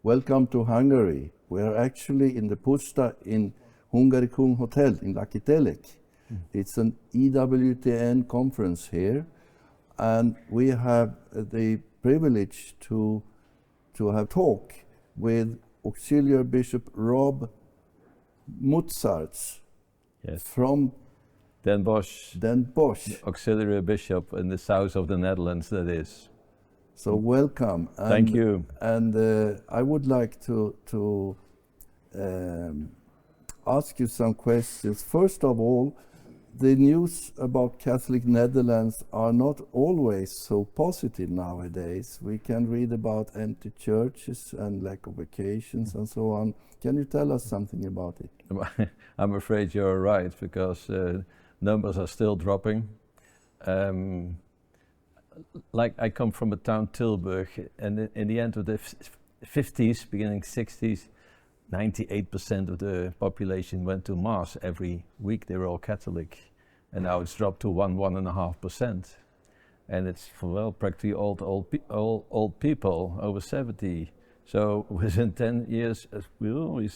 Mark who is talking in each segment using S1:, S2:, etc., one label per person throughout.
S1: welcome to Hungary. We are actually in the Puszta in Hungaricum Hotel in Lakitelek. It's an EWTN conference here, and we have the privilege to have talk with Auxiliary Bishop Rob Mutsaerts from
S2: Den Bosch, Auxiliary Bishop in the south of the Netherlands, that is.
S1: So welcome.
S2: Thank you.
S1: And I would like to ask you some questions. First of all, the news about Catholic Netherlands are not always so positive nowadays. We can read about empty churches and lack of vacations and so on. Can you tell us something about it?
S2: I'm afraid you're right, because numbers are still dropping. Like I come from a town, Tilburg, and in the end of the 50s, beginning 60s, 98% of the population went to Mass every week. They were all Catholic, and now it's dropped to 1.5%, and it's practically old people over 70. So within 10 years, we're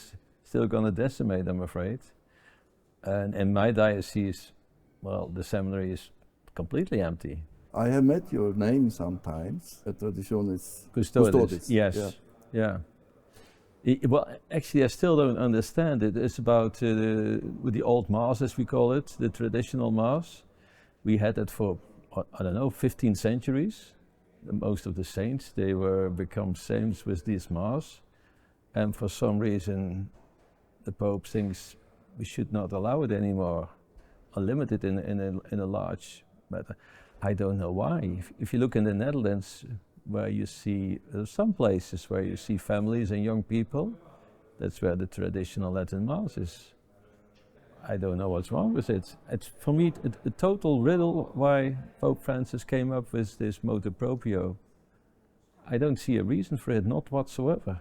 S2: still going to decimate, I'm afraid. And in my diocese, the seminary is completely empty.
S1: I have met your name sometimes at Traditionis.
S2: Custodes. Yes. Yeah. Well, actually, I still don't understand it. It's about with the old Mass, as we call it, the traditional Mass. We had that for, 15 centuries. Most of the saints, they become saints with this Mass. And for some reason, the Pope thinks we should not allow it anymore, unlimited in a large matter. I don't know why. If you look in the Netherlands, where you see some places where you see families and young people, that's where the traditional Latin Mass is. I don't know what's wrong with it. It's for me a total riddle why Pope Francis came up with this motu proprio. I don't see a reason for it, not whatsoever.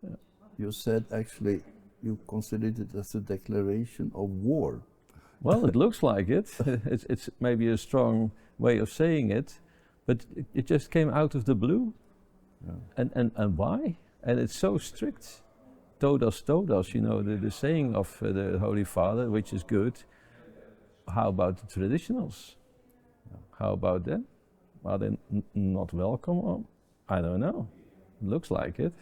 S1: Yeah. You said actually you considered it as a declaration of war.
S2: Well, it looks like it. It's maybe a strong way of saying it, but it just came out of the blue. Yeah. And why? And it's so strict. Todos, the saying of the Holy Father, which is good. How about the traditionals? Yeah. How about them? Are they not welcome? Or I don't know. Looks like it.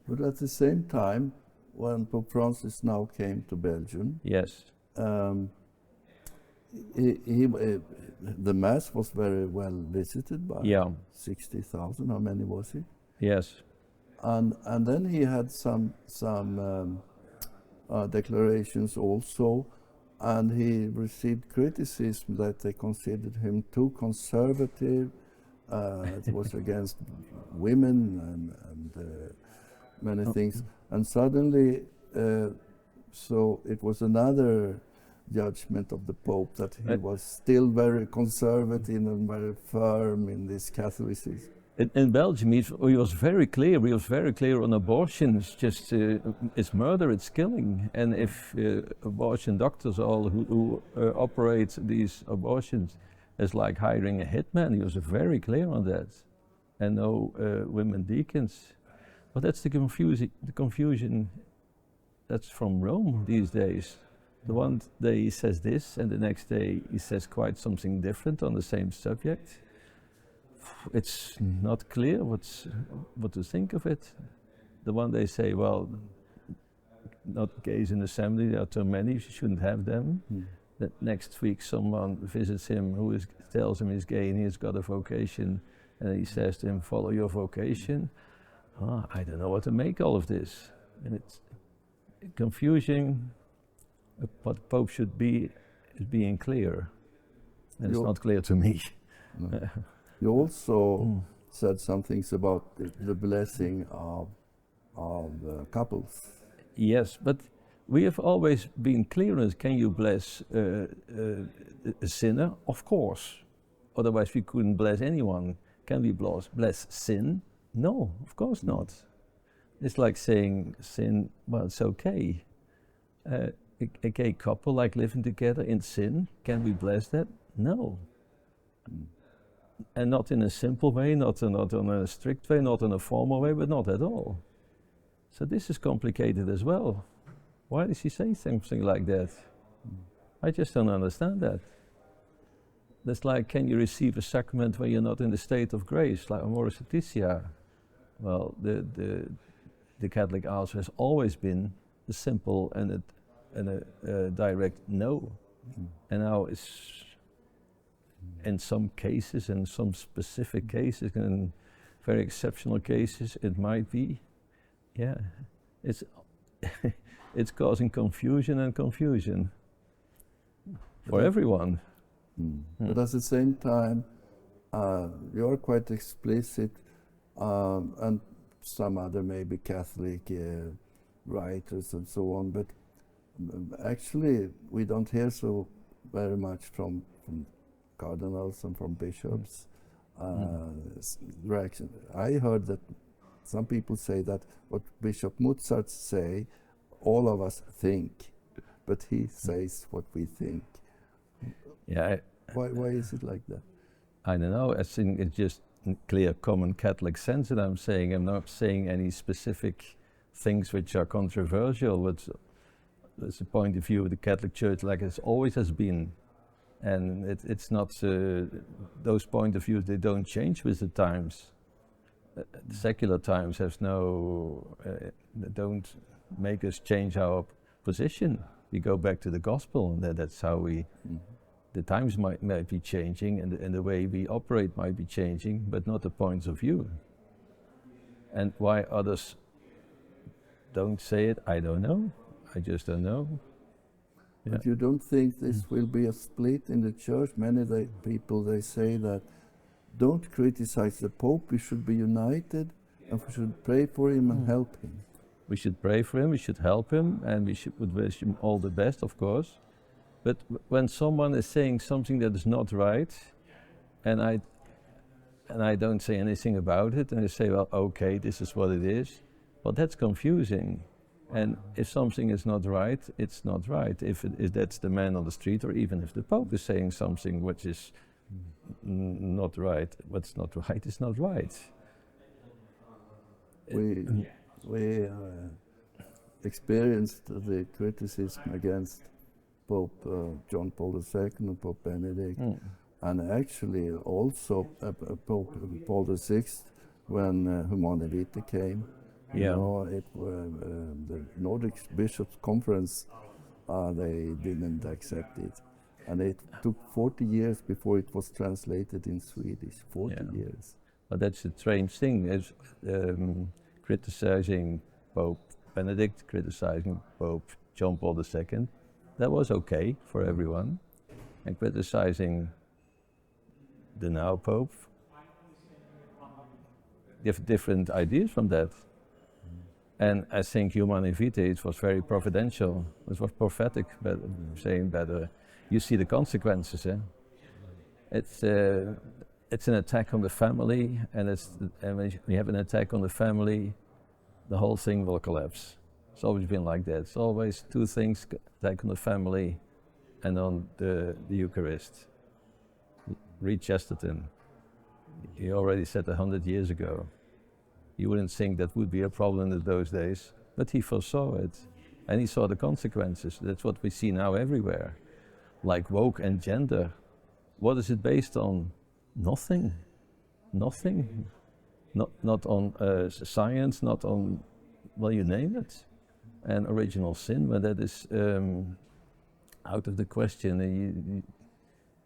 S1: But at the same time, when Pope Francis now came to Belgium,
S2: yes,
S1: the Mass was very well visited by 60,000. How many was he?
S2: Yes.
S1: And then he had some declarations also, and he received criticism that they considered him too conservative. It was against women and many things. And suddenly, so it was another judgment of the Pope that he was still very conservative and very firm in this Catholicism.
S2: In Belgium, he was very clear. He was very clear on abortion. It's just it's murder, it's killing. And if abortion doctors, all who operate these abortions, is like hiring a hitman. He was very clear on that. And no women deacons. But that's the confusion that's from Rome these days. The one day he says this, and the next day he says quite something different on the same subject. It's not clear what to think of it. The one day say, well, not gays in the assembly, there are too many, you shouldn't have them. That next week someone visits him who tells him he's gay and he's got a vocation, and he says to him, follow your vocation. I don't know what to make all of this. And it's confusion. What the Pope should be is being clear. And it's not clear to me.
S1: No. You also said some things about the blessing of couples.
S2: Yes, but we have always been clear on, can you bless a sinner? Of course. Otherwise we couldn't bless anyone. Can we bless sin? No, of course not. It's like saying sin, well, it's okay. A gay couple like living together in sin, can we bless that? No. and not in a simple way, not on a strict way, not in a formal way, but not at all. So this is complicated as well. Why does he say something like that? I just don't understand that. That's like, can you receive a sacrament when you're not in the state of grace, like Amoris Laetitia? Well, the Catholic answer has always been a simple and a direct no. And now it's, in some cases, in some specific cases, in very exceptional cases, it might be, yeah, it's it's causing confusion for everyone.
S1: But at the same time, you're quite explicit, and some other maybe Catholic writers and so on, but actually we don't hear so very much from cardinals and from bishops reaction. I heard that some people say that what Bishop Mutsaerts say, all of us think, but he says what we think.
S2: Yeah.
S1: Why is it like that?
S2: I don't know. I think it's just clear common Catholic sense that I'm saying. I'm not saying any specific things which are controversial, but it's a point of view of the Catholic Church like it always has been. And it's not, those point of views, they don't change with the times. The secular times have don't make us change our position. We go back to the gospel, and that's how we, the times might be changing, and the way we operate might be changing, but not the points of view. And why others don't say it, I don't know. I just don't know. Yeah.
S1: But you don't think this will be a split in the church? Many people, they say that don't criticize the Pope, we should be united, and we should pray for him and help him.
S2: We should pray for him, we should help him, and we should wish him all the best, of course. But when someone is saying something that is not right, and I don't say anything about it, and I say, well, okay, this is what it is, well, that's confusing. And if something is not right, it's not right. If that's the man on the street, or even if the Pope is saying something which is not right, what's not right is not right.
S1: We experienced the criticism against Pope John Paul II and Pope Benedict, and actually also Pope Paul VI when Humanae Vita came. You know, the Nordic Bishops' Conference, they didn't accept it. And it took 40 years before it was translated in Swedish, 40 years.
S2: But that's a strange thing, is criticizing Pope Benedict, criticizing Pope John Paul II. That was okay for everyone. And criticizing the now Pope, different ideas from that. And I think Humanae Vita, it was very providential. It was prophetic, but saying that you see the consequences. It's an attack on the family, and when you have an attack on the family, the whole thing will collapse. It's always been like that. It's always two things: attack on the family, and on the Eucharist. Read Chesterton. He already said 100 years ago. You wouldn't think that would be a problem in those days, but he foresaw it, and he saw the consequences. That's what we see now everywhere, like woke and gender. What is it based on? Nothing. Nothing. Not on science, not on, well, you name it. And original sin, when that is out of the question and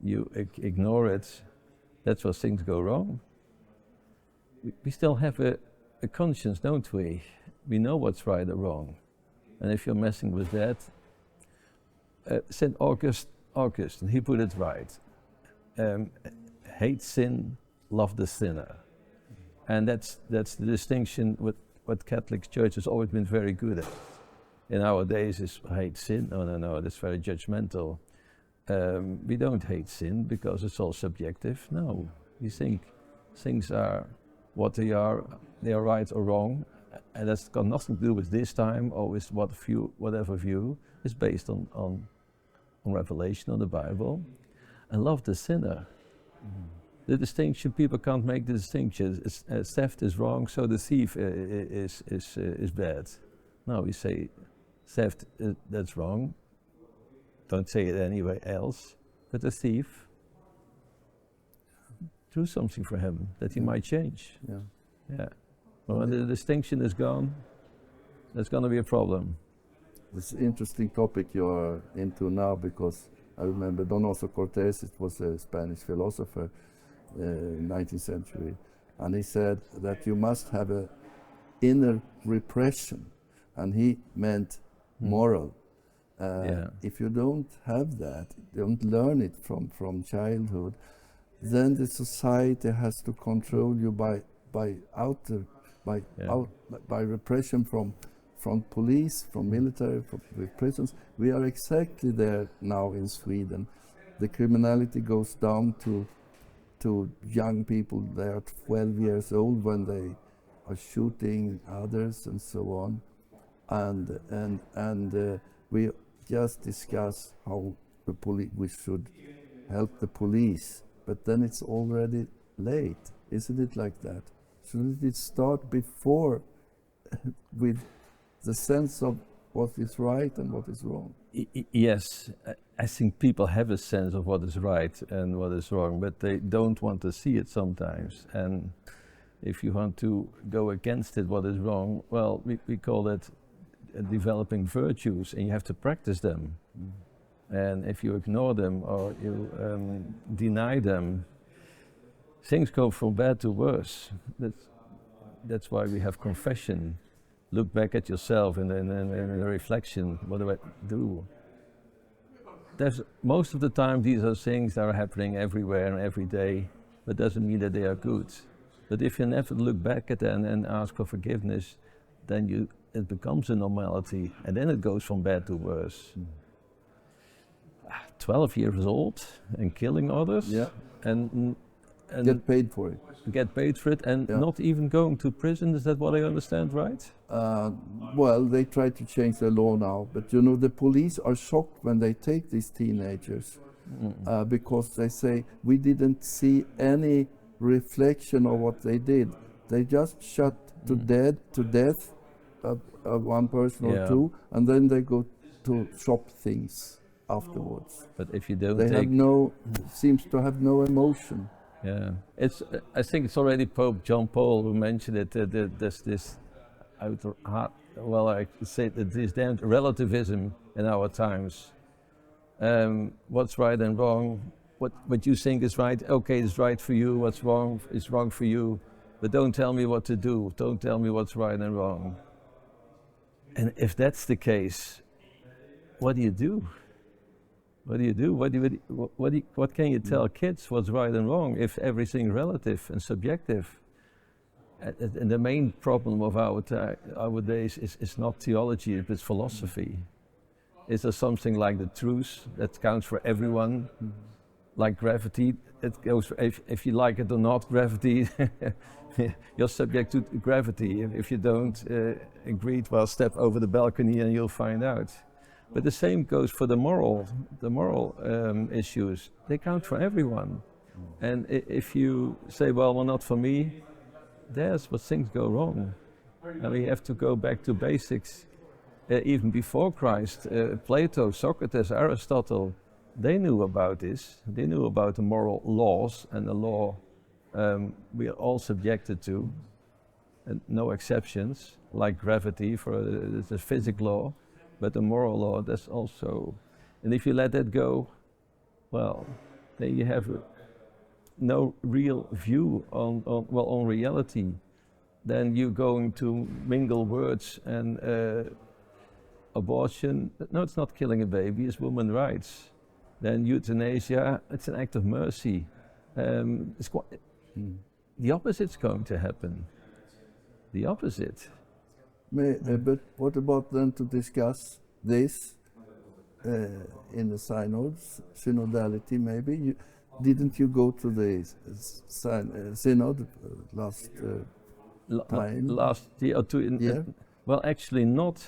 S2: you ignore it, that's where things go wrong. We still have a conscience, don't we? We know what's right or wrong. And if you're messing with that, St. Augustine, he put it right. Hate sin, love the sinner. And that's the distinction with what Catholic Church has always been very good at. In our days is hate sin. No, that's very judgmental. We don't hate sin because it's all subjective. No, we think things are what they are right or wrong, and that's got nothing to do with this time or with whatever view. It's based on revelation, on the Bible. And love the sinner. the distinction, people can't make the distinction. Theft is wrong, so the thief is bad. No, we say theft, that's wrong. Don't say it anywhere else. But the thief, do something for him that he might change.
S1: Yeah.
S2: Yeah. Well, when the distinction is gone, there's going to be a problem.
S1: It's an interesting topic you are into now, because I remember Donoso Cortés, it was a Spanish philosopher, 19th century, and he said that you must have an inner repression, and he meant moral. If you don't have that, don't learn it from childhood, then the society has to control you by repression from police, from military, with prisons. We are exactly there now in Sweden. The criminality goes down to young people. They are 12 years old when they are shooting others and so on. And we just discuss how we should help the police, but then it's already late. Isn't it like that? Shouldn't it start before with the sense of what is right and what is wrong?
S2: Yes, I think people have a sense of what is right and what is wrong, but they don't want to see it sometimes. And if you want to go against it, what is wrong, well, we call it developing virtues, and you have to practice them. And if you ignore them or you deny them, things go from bad to worse. That's why we have confession. Look back at yourself and then a reflection. What do I do? Most of the time these are things that are happening everywhere and every day, but doesn't mean that they are good. But if you never look back at them and ask for forgiveness, then it becomes a normality, and then it goes from bad to worse. 12 years old and killing others, and
S1: get paid for it.
S2: Get paid for it, and not even going to prison. Is that what I understand, right?
S1: Well, they try to change the law now, but you know, the police are shocked when they take these teenagers because they say we didn't see any reflection of what they did. They just shot to death one person or two, and then they go to shop things afterwards.
S2: But if you don't,
S1: they have seems to have no emotion.
S2: Yeah, I think it's already Pope John Paul who mentioned it. There's this, I could say that this damned relativism in our times. What's right and wrong? What you think is right? Okay, it's right for you. What's wrong is wrong for you. But don't tell me what to do. Don't tell me what's right and wrong. And if that's the case, what do you do? What do you do? What can you tell kids what's right and wrong if everything's relative and subjective? And the main problem of our days is not theology, it's philosophy. Is there something like the truth that counts for everyone? Like gravity, it goes for if you like it or not, gravity, you're subject to gravity. If you don't agree, well, step over the balcony and you'll find out. But the same goes for the moral issues. They count for everyone. And if you say, well, not for me, there's where things go wrong. And we have to go back to basics. Even before Christ, Plato, Socrates, Aristotle, they knew about this. They knew about the moral laws and the law we are all subjected to, and no exceptions, like gravity for the physics law. But the moral law, that's also, and if you let that go, well, then you have no real view on reality. Then you're going to mingle words and abortion. No, it's not killing a baby, it's women's rights. Then euthanasia, it's an act of mercy. The opposite's going to happen. The opposite.
S1: But what about then to discuss this in the synods, synodality maybe? Didn't you go to the synod last time?
S2: Last year or two? Well, actually not.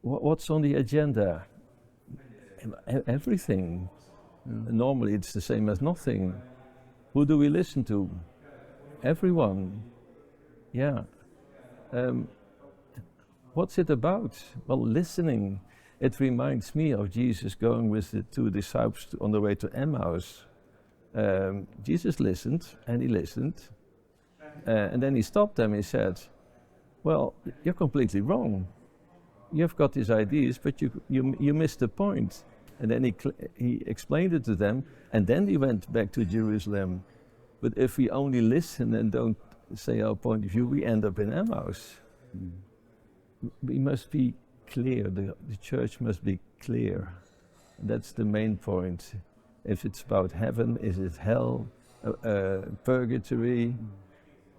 S2: What's on the agenda? Everything. Normally it's the same as nothing. Who do we listen to? Everyone. Yeah. What's it about? Well, listening. It reminds me of Jesus going with the two disciples on the way to Emmaus. Jesus listened, and he listened, and then he stopped them. He said, "Well, you're completely wrong. You've got these ideas, but you missed the point." And then he explained it to them, and then he went back to Jerusalem. But if we only listen and don't say our point of view, we end up in Emmaus. We must be clear. The church must be clear. That's the main point. If it's about heaven, is it hell, purgatory,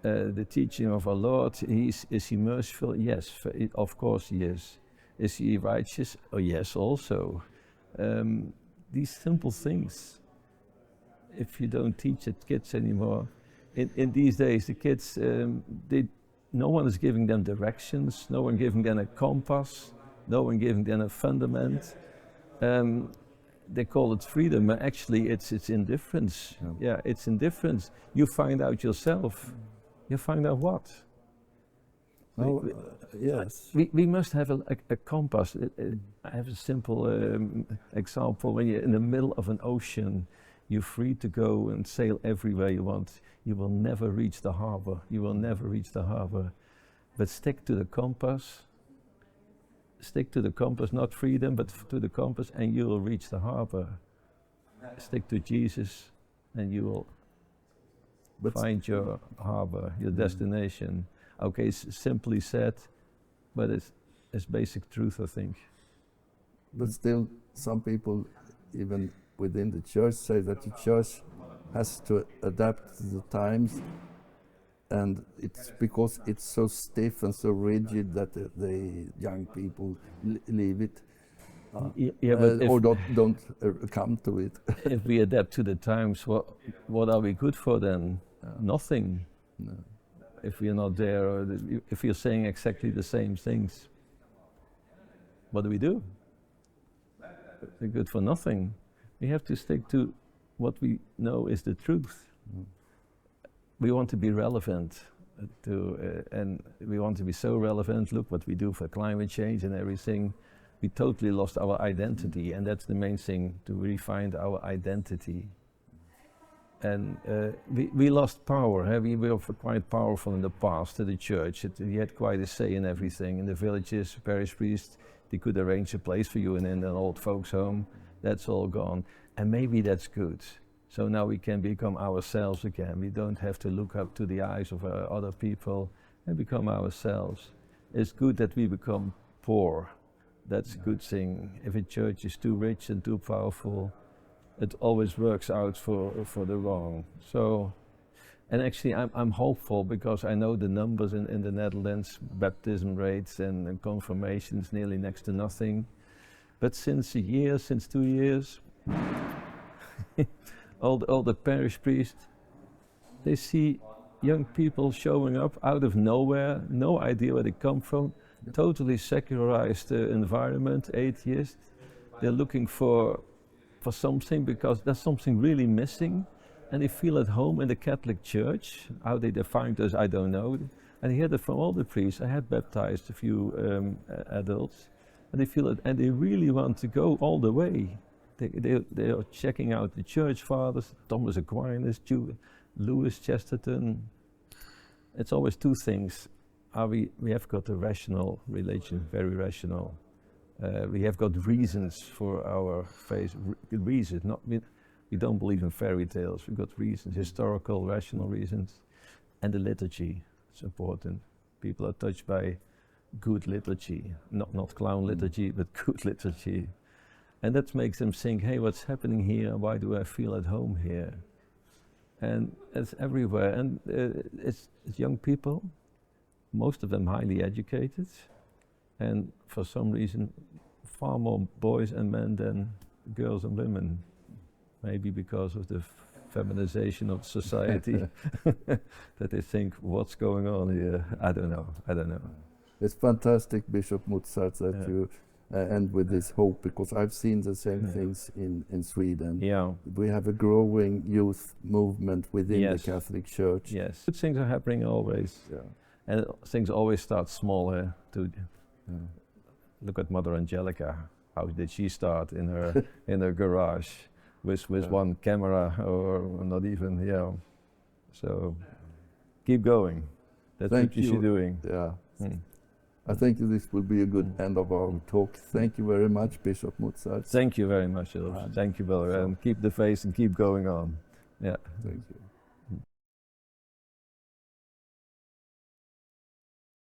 S2: the teaching of our Lord? Is he merciful? Yes, of course he is. Is he righteous? Oh yes, also. These simple things, if you don't teach it kids anymore, in these days the kids, no one is giving them directions, no one giving them a compass, no one giving them a fundament. They call it freedom, but actually it's indifference. Yeah, it's indifference. You find out yourself. You find out what?
S1: Yes.
S2: We must have a compass. I have a simple example. When you're in the middle of an ocean, you're free to go and sail everywhere you want. You will never reach the harbor. You will never reach the harbor. But stick to the compass. Stick to the compass, not freedom, but to the compass, and you will reach the harbor. Stick to Jesus, and you will find your harbor, your destination. Okay, it's simply said, but it's basic truth, I think.
S1: But still, some people, even within the church, say that the church has to adapt to the times, and it's because it's so stiff and so rigid that the young people leave it, or don't come to it.
S2: If we adapt to the times, what are we good for then? Nothing.
S1: No.
S2: If we're not there, or if you're saying exactly the same things, what do? We're good for nothing. We have to stick to what we know is the truth. We want to be relevant, and we want to be so relevant. Look what we do for climate change and everything. We totally lost our identity, and that's the main thing, to refine our identity. And we lost power. We were quite powerful in the past, the church. We had quite a say in everything. In the villages, parish priests, they could arrange a place for you in an old folks' home. That's all gone. And maybe that's good. So now we can become ourselves again. We don't have to look up to the eyes of other people and become ourselves. It's good that we become poor. That's a good thing. If a church is too rich and too powerful, it always works out for the wrong. So, and actually I'm hopeful, because I know the numbers in the Netherlands, baptism rates and confirmations nearly next to nothing. But since 2 years, all the parish priests, they see young people showing up out of nowhere, no idea where they come from, totally secularized environment, atheist. They're looking for something, because there's something really missing, and they feel at home in the Catholic Church. How they define us, I don't know. And I hear that from all the priests. I had baptized a few adults, and they feel it, and they really want to go all the way. They are checking out the church fathers, Thomas Aquinas, Louis Chesterton. It's always two things. We have got a rational religion, very rational. We have got reasons for our faith, reasons. We don't believe in fairy tales. We've got reasons, historical, rational reasons. And the liturgy, it's important. People are touched by good liturgy, not clown liturgy, but good liturgy. And that makes them think, hey, what's happening here? Why do I feel at home here? And it's everywhere. And it's young people, most of them highly educated, and for some reason far more boys and men than girls and women. Maybe because of the feminization of society, that they think, what's going on here? I don't know.
S1: It's fantastic, Bishop Mutsaerts, that you end with this hope, because I've seen the same things in Sweden.
S2: Yeah.
S1: We have a growing youth movement within
S2: Yes.
S1: the Catholic Church.
S2: Yes. Good things are happening always.
S1: Yeah.
S2: And things always start small. Look at Mother Angelica. How did she start in her in her garage with one camera or not even? Yeah. So keep going. That's what you should be doing.
S1: Yeah. I think this will be a good end of our talk. Thank you very much, Bishop Mutsaerts.
S2: Thank you very much, Ulf. Thank you, brother. And keep the faith and keep going on. Yeah.
S1: Thank you.